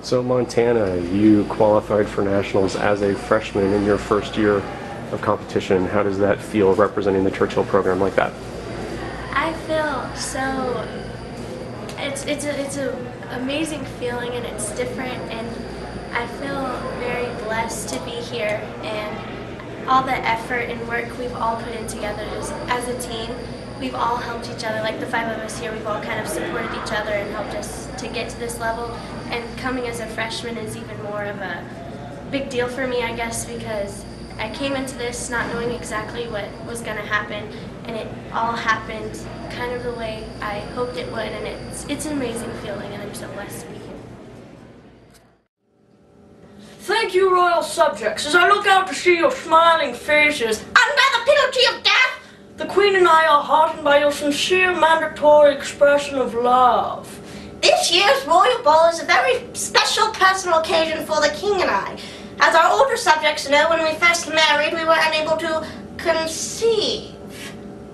So Montana, you qualified for nationals as a freshman in your first year of competition. How does that feel representing the Churchill program like that? I feel so, it's a amazing feeling, and it's different, and I feel very blessed to be here, and all the effort and work we've all put in together as a team. We've all helped each other, like the 5 of us here, we've all kind of supported each other and helped us to get to this level. And coming as a freshman is even more of a big deal for me, I guess, because I came into this not knowing exactly what was going to happen, and it all happened kind of the way I hoped it would, and it's an amazing feeling, and I'm so blessed to be here. Thank you, royal subjects, as I look out to see your smiling faces. Under the penalty of death! The Queen and I are heartened by your sincere mandatory expression of love. This year's royal ball is a very special personal occasion for the King and I. As our older subjects know, when we first married, we were unable to conceive.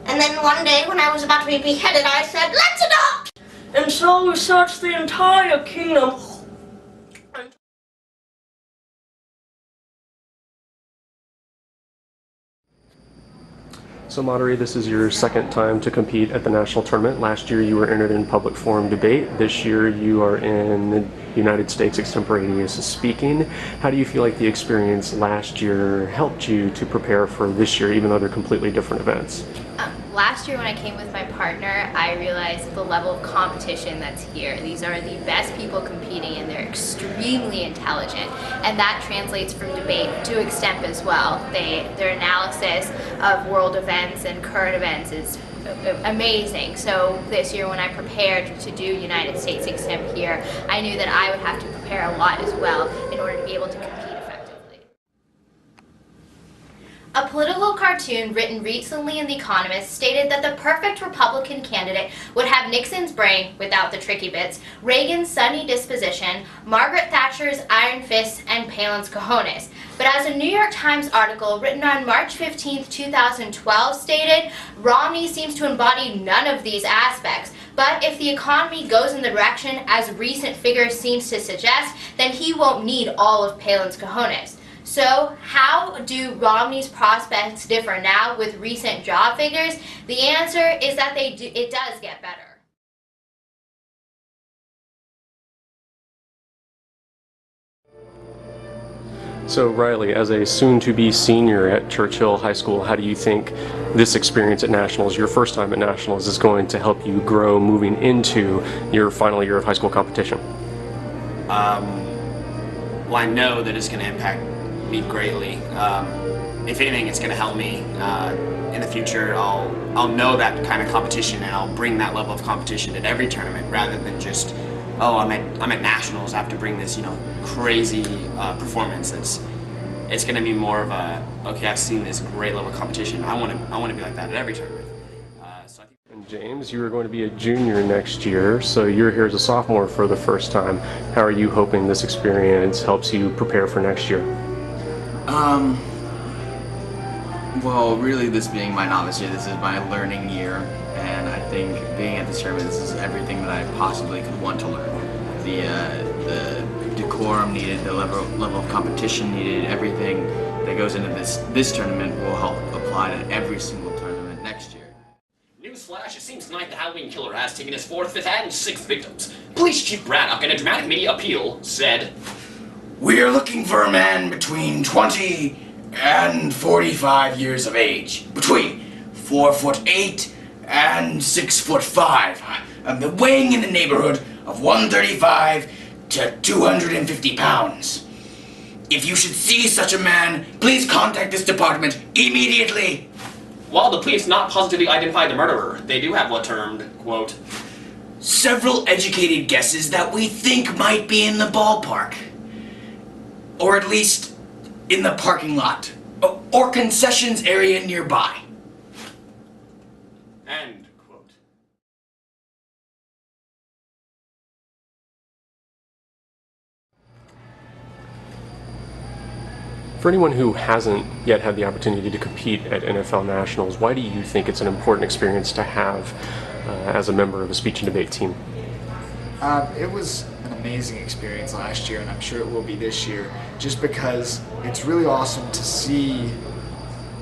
And then one day, when I was about to be beheaded, I said, "Let's adopt!" And so we searched the entire kingdom. So Madhuri, this is your second time to compete at the national tournament. Last year you were entered in public forum debate. This year you are in United States extemporaneous speaking. How do you feel like the experience last year helped you to prepare for this year, even though they're completely different events? Last year when I came with my partner, I realized the level of competition that's here. These are the best people competing, and they're extremely intelligent, and that translates from debate to extemp as well. Their analysis of world events and current events is amazing. So this year when I prepared to do United States extemp here, I knew that I would have to prepare a lot as well in order to be able to compete effectively. A political cartoon written recently in The Economist stated that the perfect Republican candidate would have Nixon's brain without the tricky bits, Reagan's sunny disposition, Margaret Thatcher's iron fists, and Palin's cojones. But as a New York Times article written on March 15, 2012 stated, Romney seems to embody none of these aspects. But if the economy goes in the direction as recent figures seems to suggest, then he won't need all of Palin's cojones. So how do Romney's prospects differ now with recent job figures? The answer is that it does get better. So Riley, as a soon-to-be senior at Churchill High School, how do you think this experience at Nationals, your first time at Nationals, is going to help you grow moving into your final year of high school competition? Well, I know that it's going to impact me greatly. If anything, it's going to help me in the future. I'll know that kind of competition, and I'll bring that level of competition at every tournament, rather than just, oh, I'm at nationals, I have to bring this, crazy performance. It's going to be more of a, okay, I've seen this great level of competition. I want to be like that at every tournament. And James, you are going to be a junior next year, so you're here as a sophomore for the first time. How are you hoping this experience helps you prepare for next year? Well, really, this being my novice year, this is my learning year, and I think being at this tournament, this is everything that I possibly could want to learn. The decorum needed, the level of competition needed, everything that goes into this tournament will help apply to every single tournament next year. Newsflash, it seems tonight the Halloween killer has taken his 4th, 5th, and 6th victims. Police Chief Braddock, in a dramatic media appeal, said, "We are looking for a man between 20 and 45 years of age, between 4'8" and 6'5", weighing in the neighborhood of 135 to 250 pounds. If you should see such a man, please contact this department immediately." While the police not positively identified the murderer, they do have what termed, quote, "several educated guesses that we think might be in the ballpark. Or at least in the parking lot. Or concessions area nearby." end quote. For anyone who hasn't yet had the opportunity to compete at NFL Nationals, why do you think it's an important experience to have as a member of a speech and debate team? It was an amazing experience last year, and I'm sure it will be this year, just because it's really awesome to see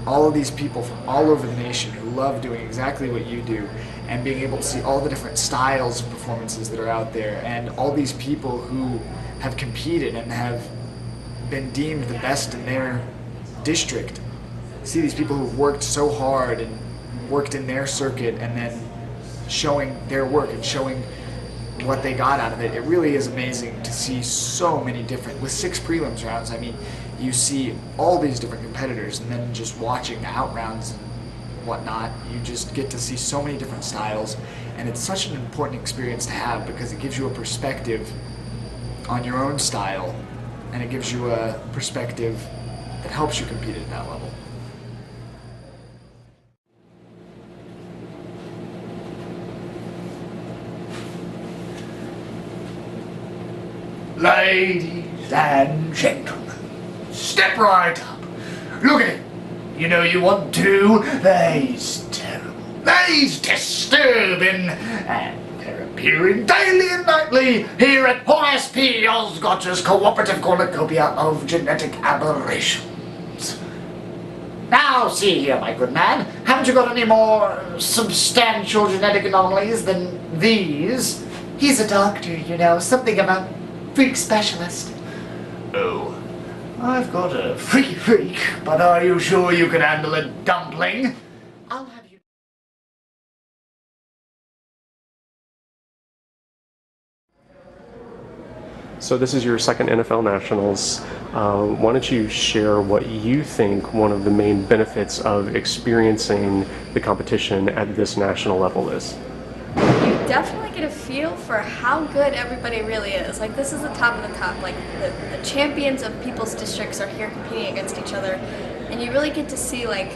all of these people from all over the nation who love doing exactly what you do, and being able to see all the different styles of performances that are out there, and all these people who have competed and have been deemed the best in their district. See these people who've worked so hard and worked in their circuit and then showing their work and showing what they got out of it. It really is amazing to see so many different, with 6 prelims rounds, I mean, you see all these different competitors, and then just watching the out rounds and whatnot, you just get to see so many different styles, and it's such an important experience to have because it gives you a perspective on your own style, and it gives you a perspective that helps you compete at that level. Ladies and gentlemen, step right up. Look at it. You know you want to. They's terrible. They's disturbing. And they're appearing daily and nightly here at Horace P. Osgotter's Cooperative Cornucopia of Genetic Aberrations. Now, see here, my good man. Haven't you got any more substantial genetic anomalies than these? He's a doctor, you know, something of a freak specialist. Oh, I've got a freaky freak, but are you sure you can handle a dumpling? I'll have you. So this is your second NFL Nationals. Why don't you share what you think one of the main benefits of experiencing the competition at this national level is? You definitely get a feel for how good everybody really is. Like, this is the top of the top. Like, the champions of people's districts are here competing against each other, and you really get to see like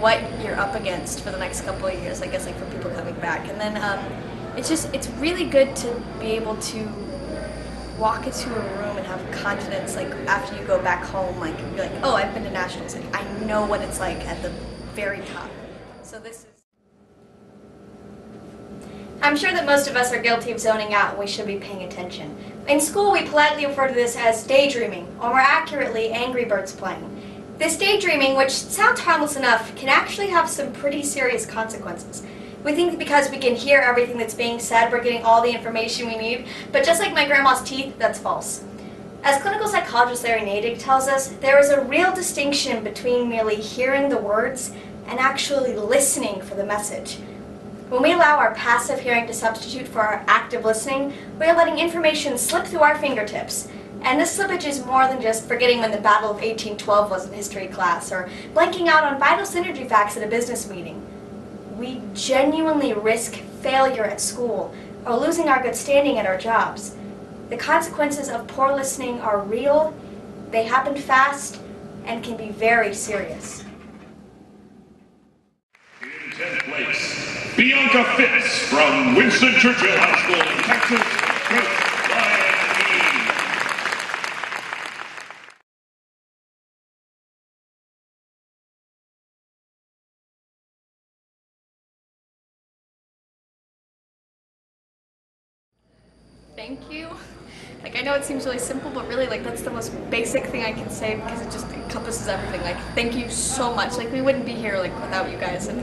what you're up against for the next couple of years, I guess, like for people coming back. And then it's really good to be able to walk into a room and have confidence, like after you go back home, like you're like, oh, I've been to nationals, like I know what it's like at the very top. So this is. I'm sure that most of us are guilty of zoning out and we should be paying attention. In school, we politely refer to this as daydreaming, or more accurately, Angry Birds playing. This daydreaming, which sounds harmless enough, can actually have some pretty serious consequences. We think because we can hear everything that's being said, we're getting all the information we need, but just like my grandma's teeth, that's false. As clinical psychologist Larry Natick tells us, there is a real distinction between merely hearing the words and actually listening for the message. When we allow our passive hearing to substitute for our active listening, we are letting information slip through our fingertips. And this slippage is more than just forgetting when the Battle of 1812 was in history class, or blanking out on vital synergy facts at a business meeting. We genuinely risk failure at school, or losing our good standing at our jobs. The consequences of poor listening are real, they happen fast, and can be very serious. In 10th place, Bianca Fitz from Winston Churchill High School in Texas, Coach Ryan Dean. Thank you. Like, I know it seems really simple, but really, like, that's the most basic thing I can say because it just encompasses everything. Like, thank you so much. Like, we wouldn't be here, like, without you guys. And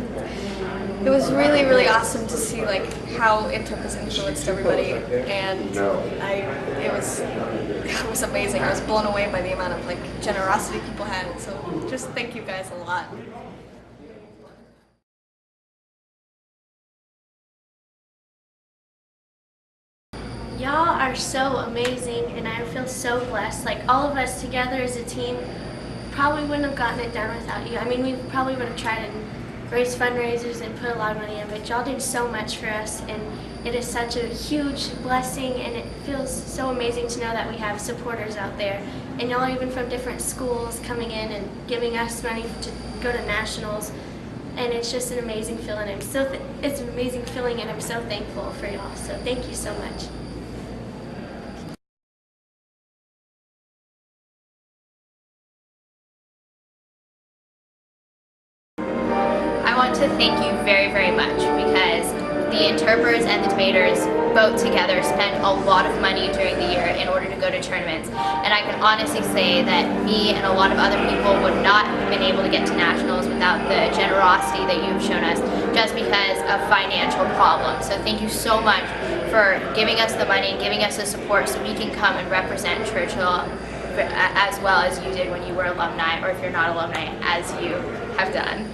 it was really, really awesome to see, like, how Intip has influenced everybody. And it was amazing. I was blown away by the amount of, like, generosity people had. So just thank you guys a lot. Y'all are so amazing, and I feel so blessed. Like, all of us together as a team probably wouldn't have gotten it done without you. I mean, we probably would have tried and raised fundraisers and put a lot of money in, but y'all did so much for us, and it is such a huge blessing, and it feels so amazing to know that we have supporters out there. And y'all are even from different schools coming in and giving us money to go to nationals. And it's just an amazing feeling. It's an amazing feeling, and I'm so thankful for y'all. So thank you so much. I want to thank you very, very much because the interpreters and the debaters both together spend a lot of money during the year in order to go to tournaments. And I can honestly say that me and a lot of other people would not have been able to get to nationals without the generosity that you've shown us just because of financial problems. So thank you so much for giving us the money and giving us the support so we can come and represent Churchill as well as you did when you were alumni, or if you're not alumni, as you have done.